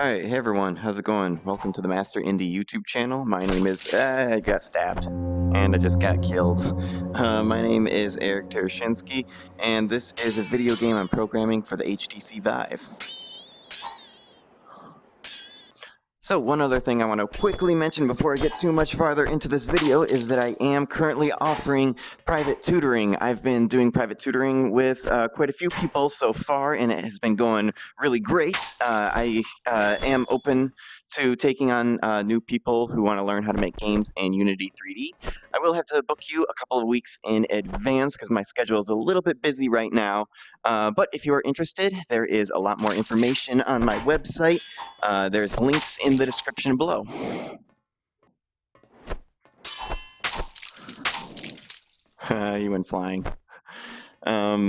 Alright, hey everyone, how's it going? Welcome to the Master Indie YouTube channel. My name is, I got stabbed, and I just got killed. My name is Eric Tereshinsky, and this is a video game I'm programming for the HTC Vive. So one other thing I want to quickly mention before I get too much farther into this video is that I am currently offering private tutoring. I've been doing private tutoring with quite a few people so far, and it has been going really great. I am open to taking on new people who want to learn how to make games in Unity 3D. I will have to book you a couple of weeks in advance because my schedule is a little bit busy right now. But if you are interested, there is a lot more information on my website. There's links in the description below. He went flying. Whoa.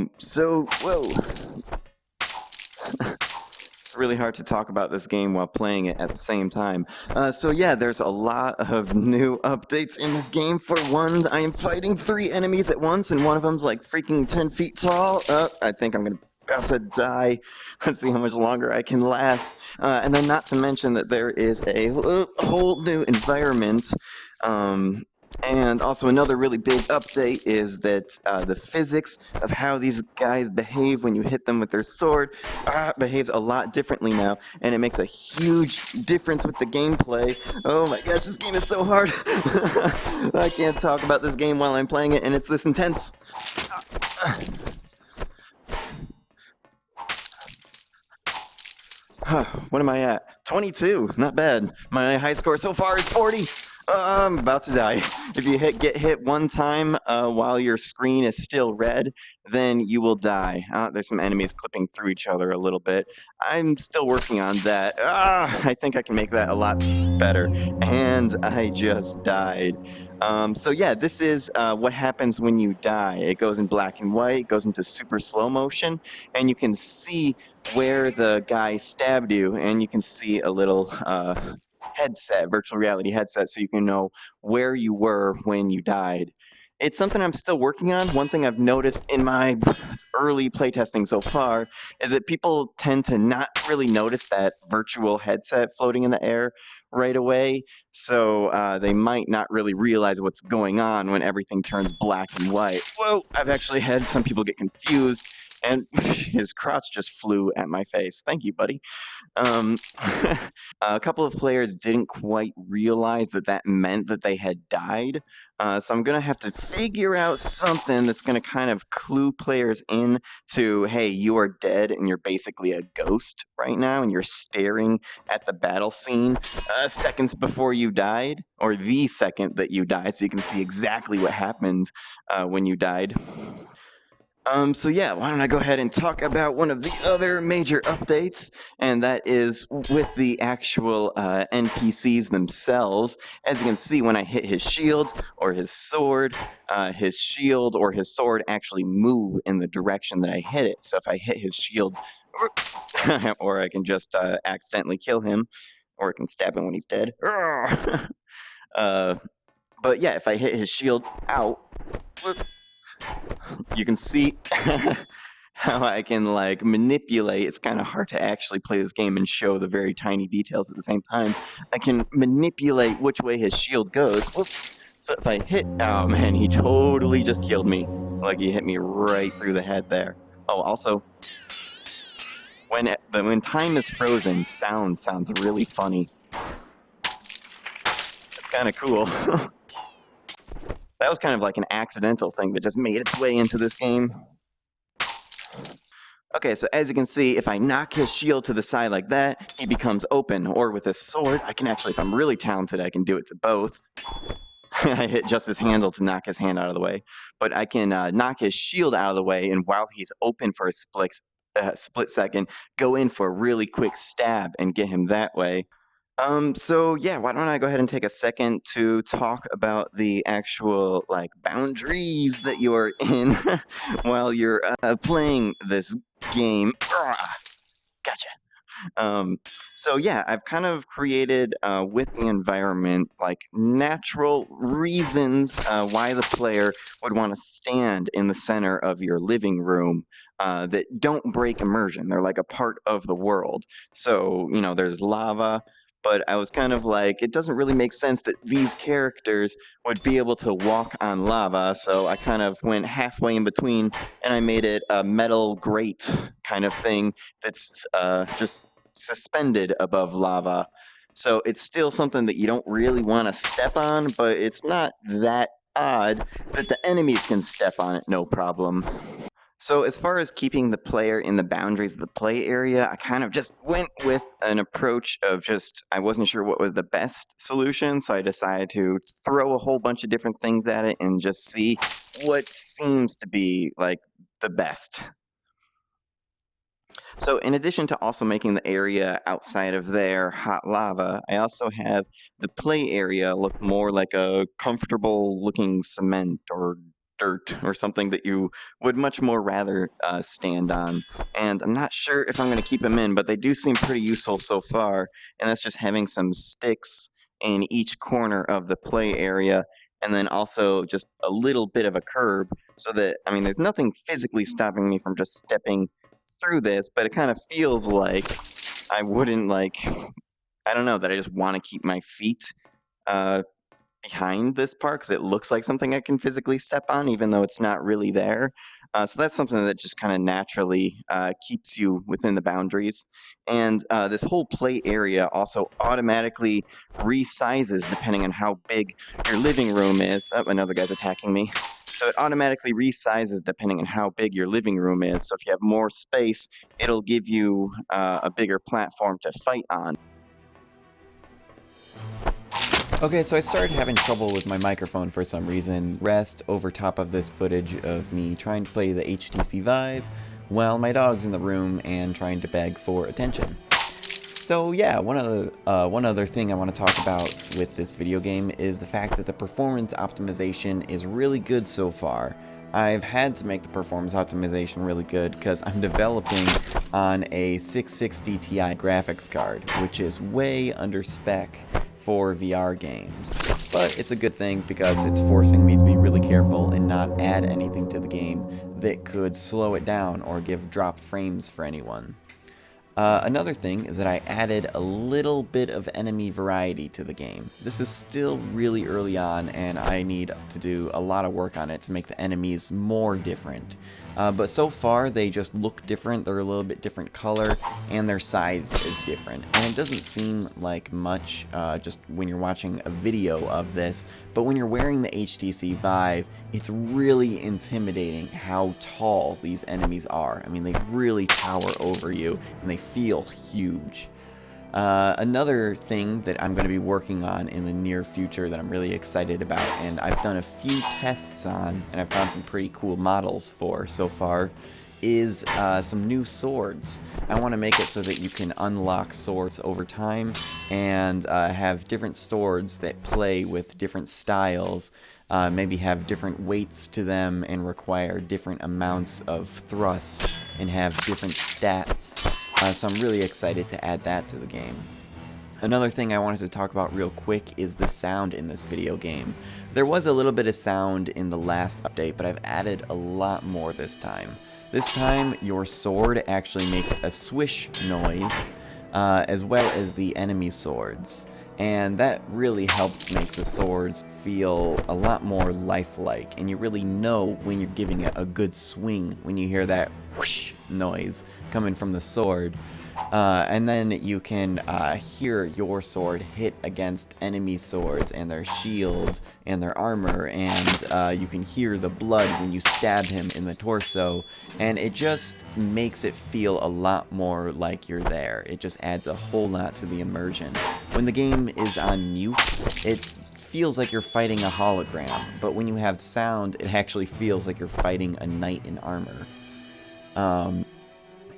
It's really hard to talk about this game while playing it at the same time. So yeah, there's a lot of new updates in this game. For one, I am fighting 3 enemies at once, and one of them's like freaking 10 feet tall. I think I'm about to die. Let's see how much longer I can last. And then not to mention that there is a whole new environment. And also another really big update is that the physics of how these guys behave when you hit them with their sword behaves a lot differently now, and it makes a huge difference with the gameplay. Oh my gosh, this game is so hard. I can't talk about this game while I'm playing it, and it's this intense. What am I at? 22, not bad. My high score so far is 40. I'm about to die. If you get hit one time while your screen is still red, then you will die. There's some enemies clipping through each other a little bit. I'm still working on that. I think I can make that a lot better. And I just died. So yeah, this is what happens when you die. It goes in black and white, it goes into super slow motion, and you can see where the guy stabbed you, and you can see a little headset, virtual reality headset, so you can know where you were when you died. It's something I'm still working on. One thing I've noticed in my early playtesting so far is that people tend to not really notice that virtual headset floating in the air right away, so they might not really realize what's going on when everything turns black and white. Whoa, I've actually had some people get confused, and his crotch just flew at my face. Thank you, buddy. A couple of players didn't quite realize that that meant that they had died. So I'm going to have to figure out something that's going to kind of clue players in to, hey, you are dead and you're basically a ghost right now and you're staring at the battle scene seconds before you died, or the second that you died, so you can see exactly what happened when you died. So yeah, why don't I go ahead and talk about one of the other major updates, and that is with the actual NPCs themselves. As you can see, when I hit his shield or his sword or his sword actually move in the direction that I hit it. So if I hit his shield, or I can just accidentally kill him, or I can stab him when he's dead. But yeah, if I hit his shield out, you can see how I can like manipulate. It's kind of hard to actually play this game and show the very tiny details at the same time. I can manipulate which way his shield goes. Whoop. So if I hit, oh man, he totally just killed me. Like he hit me right through the head there. Oh, also, when time is frozen, sounds really funny. It's kind of cool. That was kind of like an accidental thing that just made its way into this game. Okay, so as you can see, if I knock his shield to the side like that, he becomes open. Or with his sword, I can actually, if I'm really talented, I can do it to both. I hit just his handle to knock his hand out of the way. But I can knock his shield out of the way, and while he's open for a split second, go in for a really quick stab and get him that way. So yeah, why don't I go ahead and take a second to talk about the actual like boundaries that you are in while you're playing this game. Gotcha. Um, so yeah, I've kind of created with the environment like natural reasons why the player would want to stand in the center of your living room that don't break immersion. They're like a part of the world. So, you know, there's lava, but I was kind of like, it doesn't really make sense that these characters would be able to walk on lava. So I kind of went halfway in between and I made it a metal grate kind of thing that's just suspended above lava. So it's still something that you don't really want to step on, but it's not that odd that the enemies can step on it no problem. So as far as keeping the player in the boundaries of the play area, I kind of just went with an approach of just, I wasn't sure what was the best solution, so I decided to throw a whole bunch of different things at it and just see what seems to be like the best. So in addition to also making the area outside of there hot lava, I also have the play area look more like a comfortable looking cement or dirt or something that you would much more rather stand on. And I'm not sure if I'm going to keep them in, but they do seem pretty useful so far. And that's just having some sticks in each corner of the play area. And then also just a little bit of a curb so that, I mean, there's nothing physically stopping me from just stepping through this, but it kind of feels like I wouldn't like, I don't know, that I just want to keep my feet uh, behind this part because it looks like something I can physically step on, even though it's not really there. So that's something that just kind of naturally keeps you within the boundaries. And this whole play area also automatically resizes depending on how big your living room is. Oh, another guy's attacking me. So it automatically resizes depending on how big your living room is. So if you have more space, it'll give you a bigger platform to fight on. Okay, so I started having trouble with my microphone for some reason. Rest over top of this footage of me trying to play the HTC Vive while my dog's in the room and trying to beg for attention. So yeah, one other thing I want to talk about with this video game is the fact that the performance optimization is really good so far. I've had to make the performance optimization really good because I'm developing on a 660 Ti graphics card, which is way under spec for VR games. But it's a good thing because it's forcing me to be really careful and not add anything to the game that could slow it down or give dropped frames for anyone. Another thing is that I added a little bit of enemy variety to the game. This is still really early on and I need to do a lot of work on it to make the enemies more different. But so far they just look different, they're a little bit different color, and their size is different. And it doesn't seem like much just when you're watching a video of this, but when you're wearing the HTC Vive, it's really intimidating how tall these enemies are. I mean, they really tower over you, and they feel huge. Another thing that I'm going to be working on in the near future that I'm really excited about, and I've done a few tests on, and I've found some pretty cool models for so far, is some new swords. I want to make it so that you can unlock swords over time and have different swords that play with different styles, maybe have different weights to them and require different amounts of thrust and have different stats. So I'm really excited to add that to the game. Another thing I wanted to talk about real quick is the sound in this video game. There was a little bit of sound in the last update, but I've added a lot more this time. This time, your sword actually makes a swish noise, as well as the enemy swords. And that really helps make the swords feel a lot more lifelike, and you really know when you're giving it a good swing when you hear that whoosh noise coming from the sword. And then you can hear your sword hit against enemy swords and their shield and their armor, and you can hear the blood when you stab him in the torso, and it just makes it feel a lot more like you're there. It just adds a whole lot to the immersion. When the game is on mute, it feels like you're fighting a hologram, but when you have sound, it actually feels like you're fighting a knight in armor.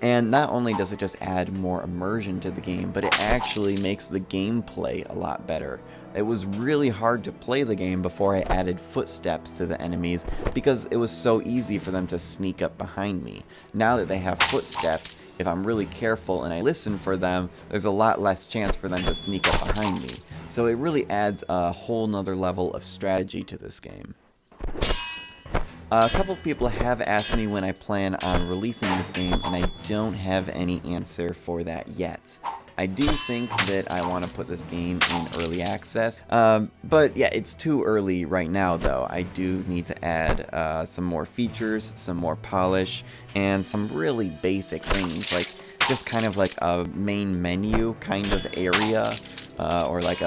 And not only does it just add more immersion to the game, but it actually makes the gameplay a lot better. It was really hard to play the game before I added footsteps to the enemies because it was so easy for them to sneak up behind me. Now that they have footsteps, if I'm really careful and I listen for them, there's a lot less chance for them to sneak up behind me. So it really adds a whole nother level of strategy to this game. A couple people have asked me when I plan on releasing this game, and I don't have any answer for that yet. I do think that I want to put this game in early access, but yeah, it's too early right now though. I do need to add some more features, some more polish, and some really basic things, like just kind of like a main menu kind of area, or like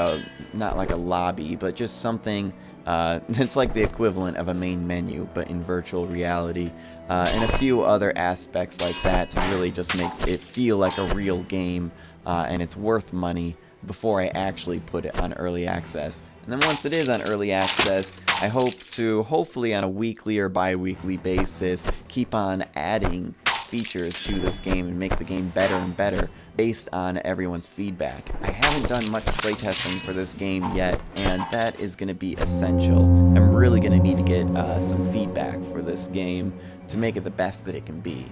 not like a lobby, but just something it's like the equivalent of a main menu, but in virtual reality, and a few other aspects like that to really just make it feel like a real game, and it's worth money before I actually put it on early access. And then once it is on early access, I hope to, hopefully on a weekly or bi-weekly basis, keep on adding features to this game and make the game better and better based on everyone's feedback. I haven't done much playtesting for this game yet, and that is going to be essential. I'm really going to need to get some feedback for this game to make it the best that it can be.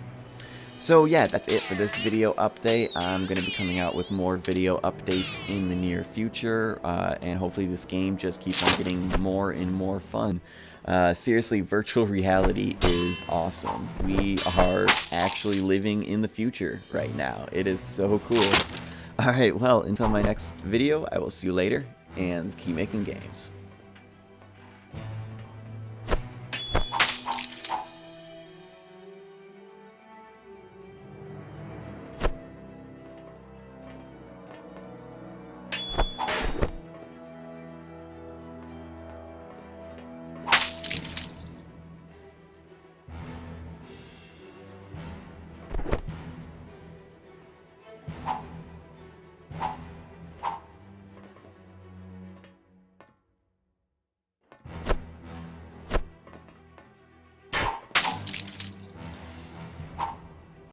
So yeah, that's it for this video update. I'm going to be coming out with more video updates in the near future, and hopefully this game just keeps on getting more and more fun. Seriously, virtual reality is awesome. We are actually living in the future right now. It is so cool. Alright, well, until my next video, I will see you later, and keep making games.